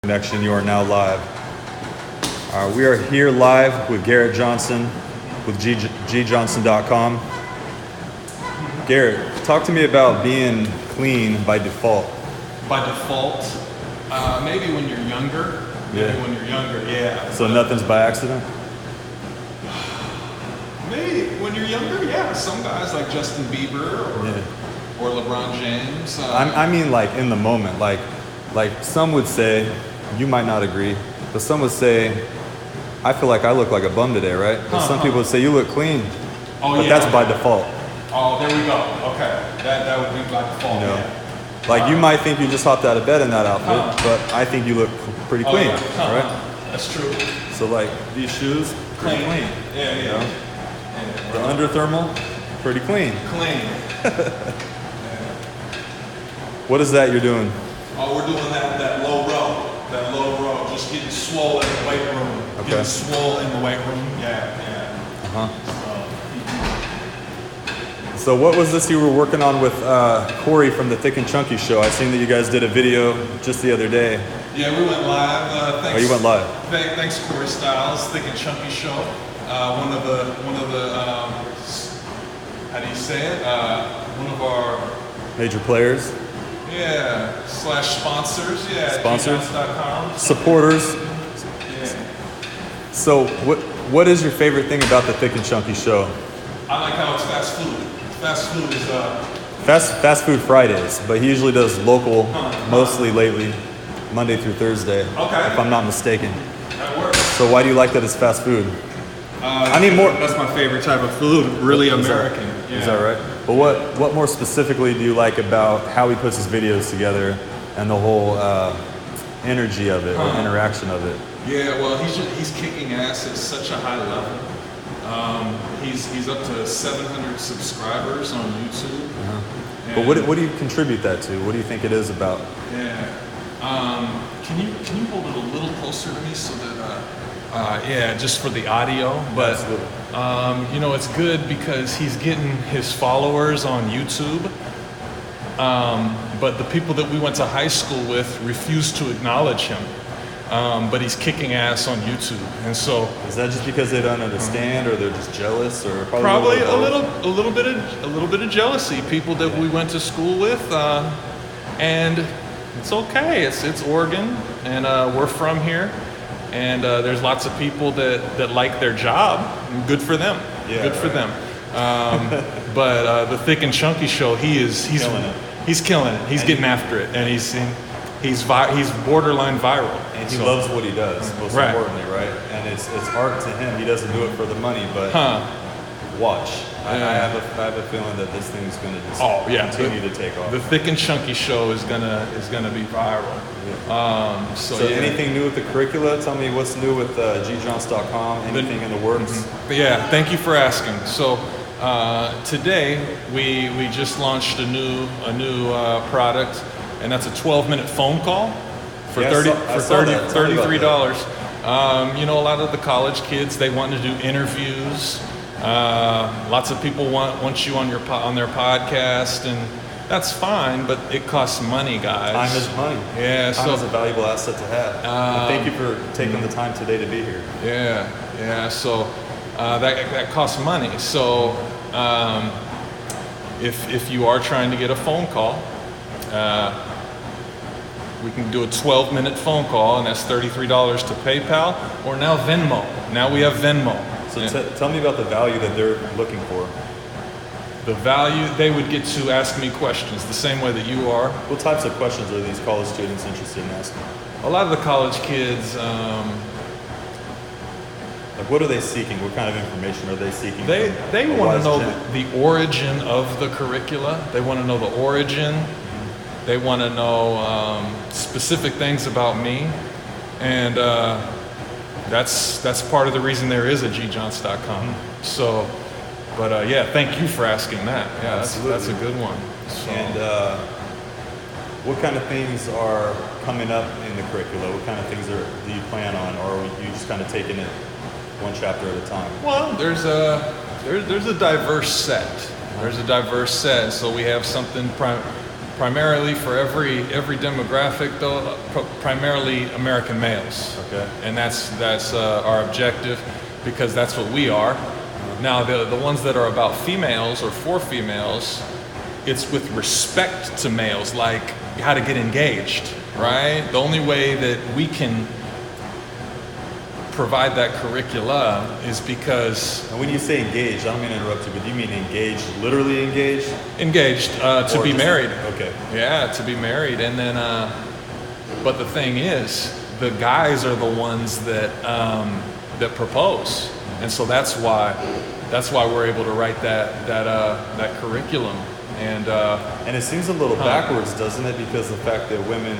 Connection, you are now live. We are here live with Garrett Johnson with gjohnson.com. Garrett, talk to me about being clean by default. By default, maybe when you're younger. Yeah. So nothing's by accident? Maybe when you're younger, yeah. Some guys like Justin Bieber or LeBron James. I mean like in the moment. Like some would say, you might not agree, but some would say, I feel like I look like a bum today, right? But some people would say, you look clean. That's by default. Oh, there we go. Okay. That would be by default, you know? Like you might think you just hopped out of bed in that outfit, but I think you look pretty clean, right? That's true. So like these shoes, pretty clean. Yeah. You know? The under thermal, pretty clean. What is that you're doing? Oh, we're doing that low row. That low row, just getting swole in the weight room. Okay. Getting swole in the weight room. Yeah. So what was this you were working on with Corey from the Thick and Chunky show? I seen that you guys did a video just the other day. Yeah, we went live. Thanks, you went live. Thanks, Corey Styles, Thick and Chunky show. One of the how do you say it? One of our major players. Yeah, /sponsors. Yeah. Sponsors. gjohnson.com. Supporters. Yeah. So what is your favorite thing about the Thick and Chunky show? I like how it's fast food. Fast food is Fast food Fridays, but he usually does local, mostly lately, Monday through Thursday. Okay. If I'm not mistaken. That works. So why do you like that it's fast food? I need more. That's my favorite type of food. Really American. Is that right? But what more specifically do you like about how he puts his videos together and the whole energy of it, or interaction of it? Yeah, well, he's kicking ass at such a high level. He's up to 700 subscribers on YouTube. But what do you contribute that to? What do you think it is about? Yeah. Can you hold it a little closer to me so that just for the audio, but it's good because he's getting his followers on YouTube. But the people that we went to high school with refuse to acknowledge him. But he's kicking ass on YouTube, and so is that just because they don't understand, or they're just jealous, or probably a little bit of jealousy? People that we went to school with, and it's okay. It's Oregon, and we're from here, and there's lots of people that like their job. Good for them. Yeah, good for them. But the Thick and Chunky show, he's killing it. He's killing it. He's getting after it, and he's borderline viral. And he loves what he does, most importantly, right? And it's art to him. He doesn't do it for the money, but watch. I have a feeling that this thing's going to just continue to take off. The Thick and Chunky show is gonna be viral. Yeah. So anything new with the curricula? Tell me what's new with gjohnson.com. Anything in the works? Yeah, thank you for asking. So today we just launched a new product. And that's a 12-minute phone call for $33. A lot of the college kids, they want to do interviews. Lots of people want you on their podcast, and that's fine, but it costs money, guys. Time is money. Yeah, time is a valuable asset to have. Thank you for taking the time today to be here. Yeah. So that costs money. So if you are trying to get a phone call. We can do a 12-minute phone call, and that's $33 to PayPal, or now Venmo. Now we have Venmo. So tell me about the value that they're looking for. The value, they would get to ask me questions the same way that you are. What types of questions are these college students interested in asking? A lot of the college kids... what are they seeking? What kind of information are they seeking? They want to know the origin of the curricula. They want to know the origin. They want to know specific things about me, and that's part of the reason there is a gjohnson.com. So, but thank you for asking that. Yeah, that's a good one. So. And what kind of things are coming up in the curricula? What kind of things do you plan on, or are you just kind of taking it one chapter at a time? Well, there's a diverse set. There's a diverse set, so we have something primarily for every demographic, though, primarily American males. Okay. And that's our objective, because that's what we are. Now, the ones that are about females or for females, it's with respect to males, like how to get engaged, right? The only way that we can provide that curricula is because... And when you say engaged, I don't mean to interrupt you, but do you mean engaged, literally engaged? Engaged, to be married. Okay. Yeah, to be married. And then, but the thing is, the guys are the ones that that propose. And so that's why we're able to write that curriculum. And it seems a little backwards, doesn't it? Because the fact that women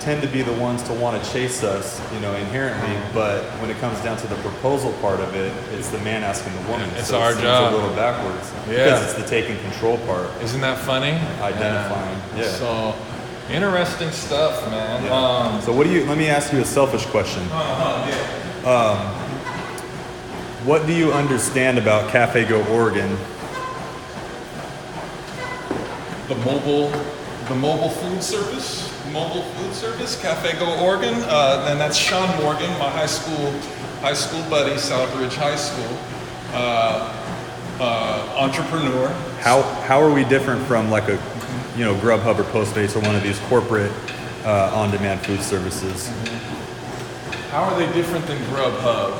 tend to be the ones to want to chase us, inherently. But when it comes down to the proposal part of it, it's the man asking the woman. It's so our it seems job. a little backwards. Yeah. Because it's the taking control part. Isn't that funny? Identifying. Yeah. So interesting stuff, man. Yeah. So let me ask you a selfish question. What do you understand about Cafe Go Oregon? The mobile food service. Mobile food service, Cafe Go Oregon, and that's Sean Morgan, my high school buddy, Southbridge High School, entrepreneur. How are we different from like a, Grubhub or Postmates or one of these corporate on-demand food services? How are they different than Grubhub?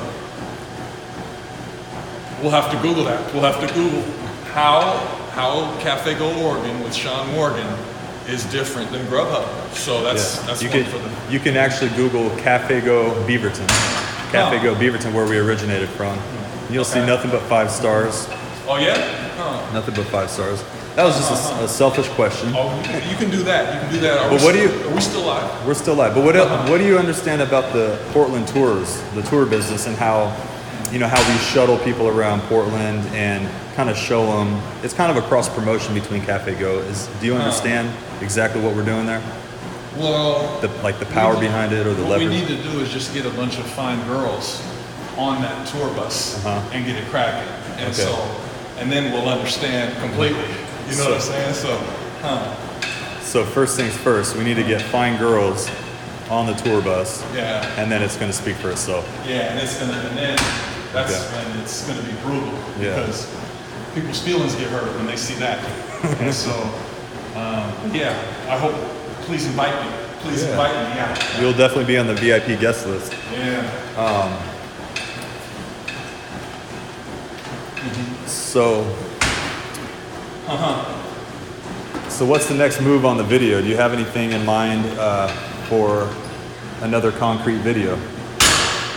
We'll have to Google that. We'll have to Google how Cafe Go Oregon with Sean Morgan is different than Grubhub. So that's one for them. You can actually Google Cafe Go Beaverton. Cafe Go Beaverton, where we originated from. And you'll see nothing but 5 stars. Oh yeah? Nothing but 5 stars. That was just a selfish question. Oh, you can do that. You can do that. Are we still live? We're still live. But what do you understand about the Portland tours, the tour business, and how we shuttle people around Portland and kind of show them? It's kind of a cross promotion between Cafe Go. Do you understand exactly what we're doing there? Well, the power behind it, or the leverage? What we need to do is just get a bunch of fine girls on that tour bus and get it cracking, and and then we'll understand completely. You know what I'm saying? So first things first, we need to get fine girls on the tour bus. Yeah. And then it's going to speak for itself. Yeah, and then that's when it's going to be brutal, because people's feelings get hurt when they see that. And so, I hope. Please invite me. Please invite me out. You'll definitely be on the VIP guest list. Yeah. So what's the next move on the video? Do you have anything in mind for another concrete video?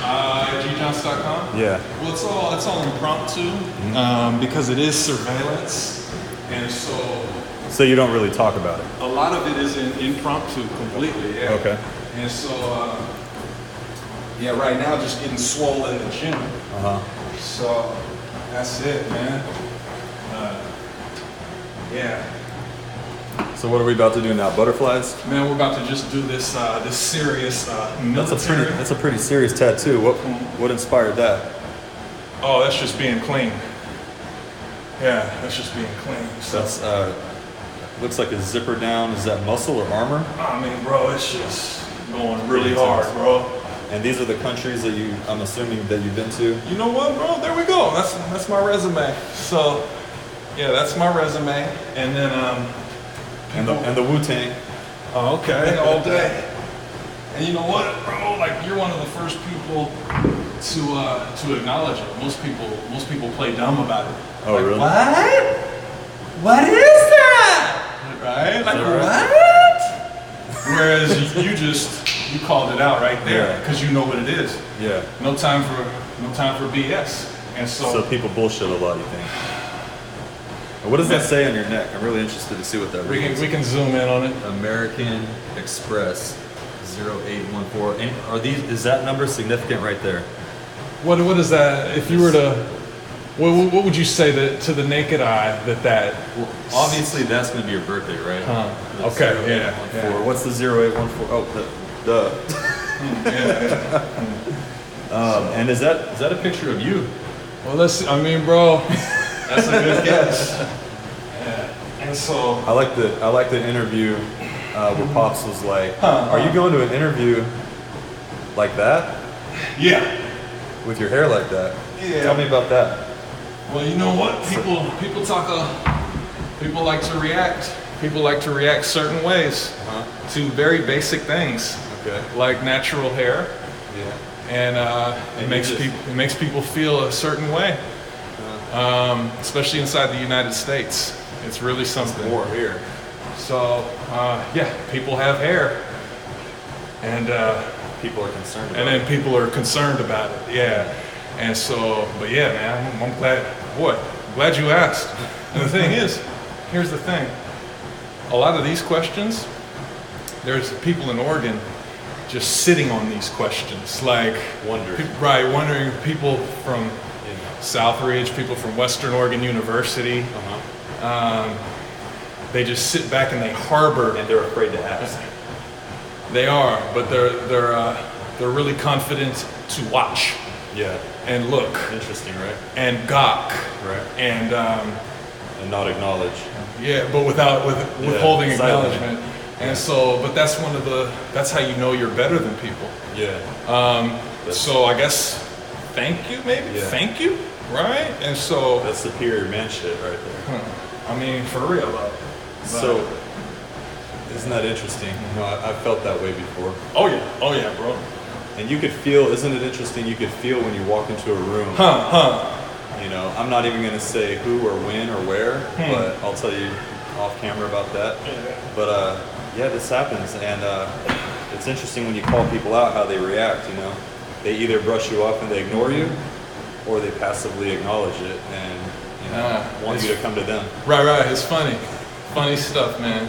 gjohns.com? Yeah. Well, it's all impromptu because it is surveillance, and so you don't really talk about it. A lot of it is impromptu completely. Yeah. Okay. And so right now just getting swole in the gym. So that's it, man. So what are we about to do now? Butterflies? Man, we're about to just do this serious military. That's a pretty serious tattoo. What inspired that? Oh, that's just being clean. Yeah, that's just being clean. So that's looks like a zipper down. Is that muscle or armor? I mean, bro, it's just going really hard, bro. And these are the countries that I'm assuming that you've been to? You know what, bro? There we go. That's my resume. So, that's my resume. And then and the Wu-Tang. Oh, okay. All day. And you know what, bro? Like, you're one of the first people to acknowledge it. Most people play dumb about it. Oh, like, really? What? What is that? Right? Like, what? Whereas you called it out right there because you know what it is. Yeah. No time for BS. And so people bullshit a lot, you think? What does that say on your neck? I'm really interested to see what that reads. We can zoom in on it. American Express 0814. And is that number significant right there? What is that? If you were to, what would you say to the naked eye that? Well, obviously that's going to be your birthday, right? Okay. 0814. What's the 0814? Oh, duh. And is that a picture of you? Well, bro, that's a good guess. And And so I like the interview where Pops was like, "Are you going to an interview like that yeah. with your hair like that?" Yeah. Tell me about that. Well, you know what? People talk. People like to react. People like to react certain ways to very basic things, Okay. like natural hair, Yeah. and And it makes people feel a certain way, especially inside the United States. It's really something. More hair. So yeah, people have hair, and People are concerned about and then people are concerned about it. Yeah, and so, but yeah, man, I'm glad you asked. And the thing is, here's the thing: a lot of these questions, there's people in Oregon just sitting on these questions, like wondering. People from Southridge, people from Western Oregon University. They just sit back and they harbor. And they're afraid to ask. They are, but they're really confident to watch Yeah. and look Interesting, right? and gawk Right. and And not acknowledge. yeah, but withholding silent. acknowledgement. And so, but that's how you know you're better than people. Yeah. So I guess thank you, maybe Yeah. thank you, right? And so That's superior man shit right there. I mean, for real though. So, isn't that interesting? You know, I felt that way before. Oh yeah, bro. And you could feel, isn't it interesting? You could feel when you walk into a room. You know, I'm not even going to say who or when or where, but I'll tell you off camera about that. But yeah, this happens. And it's interesting when you call people out how they react, you know. They either brush you off and they ignore you, or they passively acknowledge it and want you to come to them. Right. It's funny stuff, man.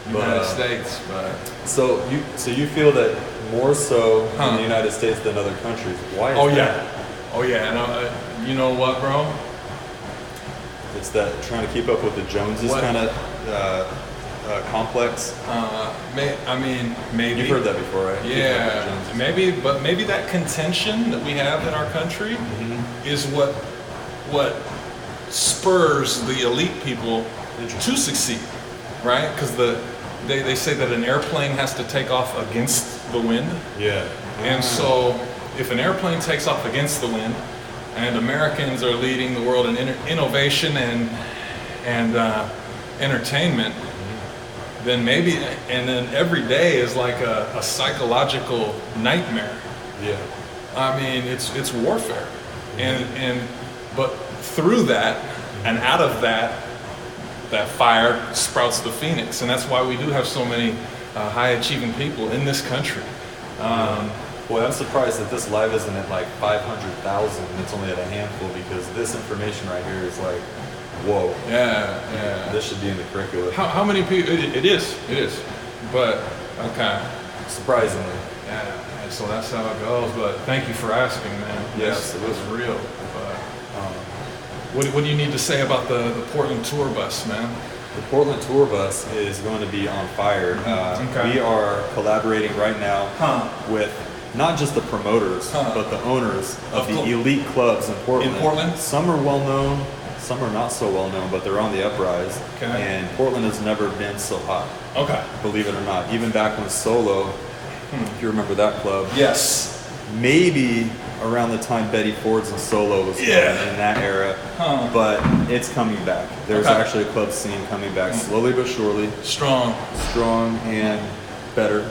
United But, States, but So you feel that more so in the United States than other countries. Why is that? Oh yeah, and you know what, bro? It's that trying to keep up with the Joneses What? kind of complex. Maybe You've heard that before, right? Keeping up with the Yeah, Joneses. maybe that contention that we have in our country is what spurs the elite people to succeed, right? Because they say that an airplane has to take off against the wind, Yeah. and so if an airplane takes off against the wind, and Americans are leading the world in innovation and entertainment, then maybe, and then every day is like a psychological nightmare. Yeah. I mean, it's warfare, but through that and out of that fire sprouts the phoenix, and that's why we do have so many high achieving people in this country. Boy, I'm surprised that this live isn't at like 500,000. It's only at a handful because this information right here is like, whoa. Yeah. This should be in the curriculum. How many people? It is. But okay. Surprisingly. Yeah. And so that's how it goes. But thank you for asking, man. Yes, it was real. But what do you need to say about the Portland tour bus, man? The Portland tour bus is going to be on fire. Okay. We are collaborating right now with not just the promoters, but the owners of the elite clubs in Portland. In Portland? Some are well known, some are not so well known, but they're on the uprise. Okay. And Portland has never been so hot, Okay. believe it or not. Even back when Solo, if you remember that club, Yes. maybe around the time Betty Ford's and Solo was going in that era, but it's coming back. There's actually a club scene coming back slowly but surely, Strong. and better.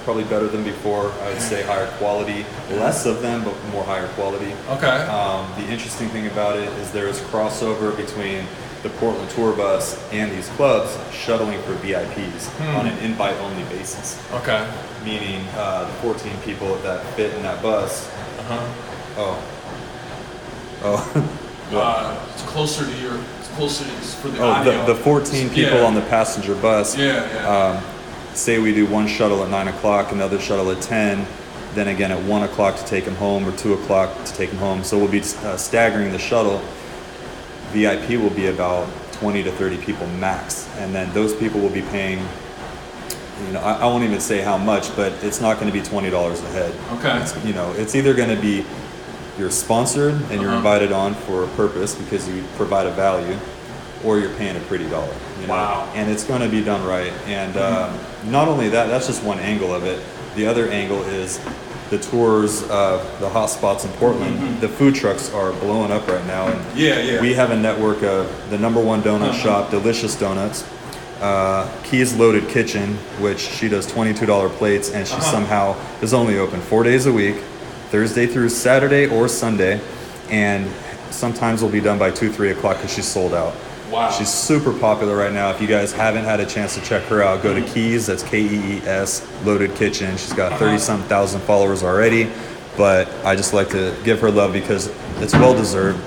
Probably better than before. I would say higher quality, less of them, but more higher quality. Okay. The interesting thing about it is there is crossover between the Portland tour bus and these clubs shuttling for VIPs on an invite-only basis. Okay. Meaning the 14 people that fit in that bus. It's closer to your. It's closer to for the audio. The 14 people Yeah. on the passenger bus. Say we do one shuttle at 9 o'clock, another shuttle at 10, then again at 1 o'clock to take them home, or 2 o'clock to take them home. So we'll be staggering the shuttle. VIP will be about 20 to 30 people max, and then those people will be paying. You know, I won't even say how much, but it's not going to be $20 a head. Okay. It's either going to be you're sponsored and you're invited on for a purpose because you provide a value, or you're paying a pretty dollar. You know? Wow. And it's going to be done right. And not only that, that's just one angle of it. The other angle is the tours, the hot spots in Portland. The food trucks are blowing up right now. And we have a network of the #1 donut shop, Delicious Donuts, Keys Loaded Kitchen, which she does $22 plates, and she somehow is only open 4 days a week, Thursday through Saturday or Sunday, and sometimes will be done by 2, 3 o'clock because she's sold out. Wow. She's super popular right now. If you guys haven't had a chance to check her out, go to Keys, that's Kees, Loaded Kitchen. She's got 30-some thousand followers already, but I just like to give her love because it's well-deserved.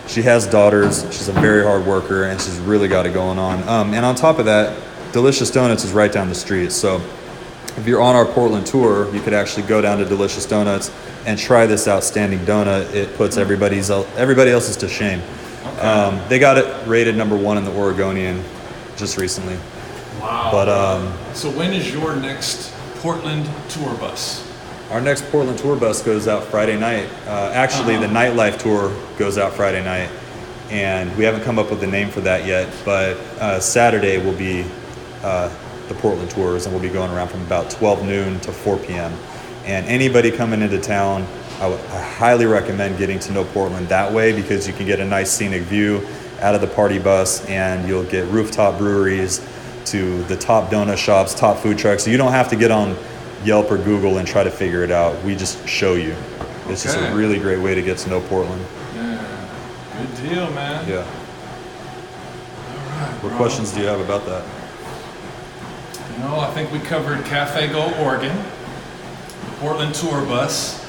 She has daughters, she's a very hard worker, and she's really got it going on. And on top of that, Delicious Donuts is right down the street. So if you're on our Portland tour, you could actually go down to Delicious Donuts and try this outstanding donut. It puts everybody else's to shame. Okay. They got it rated #1 in the Oregonian just recently. Wow. But so when is your next Portland tour bus? our next Portland tour bus goes out Friday night. Actually, the nightlife tour goes out Friday night, and we haven't come up with a name for that yet. But Saturday will be the Portland tours, and we'll be going around from about 12 noon to 4 p.m. And anybody coming into town, I highly recommend getting to know Portland that way because you can get a nice scenic view out of the party bus, and you'll get rooftop breweries to the top donut shops, top food trucks. So you don't have to get on Yelp or Google and try to figure it out. We just show you. It's just a really great way to get to know Portland. Yeah. Good deal, man. Yeah. All right. What questions do you have about that? No, I think we covered Cafe Go Oregon, the Portland tour bus,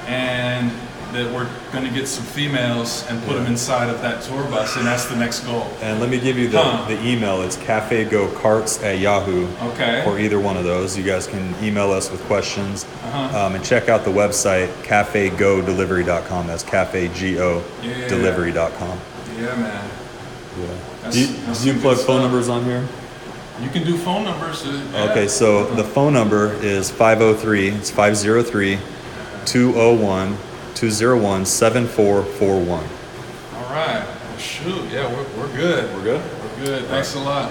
and that we're going to get some females and put them inside of that tour bus, and that's the next goal. And let me give you the email. It's cafegocarts@yahoo. Okay. Or either one of those. You guys can email us with questions. And check out the website, cafegodelivery.com. That's cafego delivery.com. Yeah, man. Yeah. Do you plug phone numbers on here? You can do phone numbers. Okay, so the phone number is 503 201 7441. All right. Well, shoot. Yeah, we're good. We're good? We're good. Thanks a lot.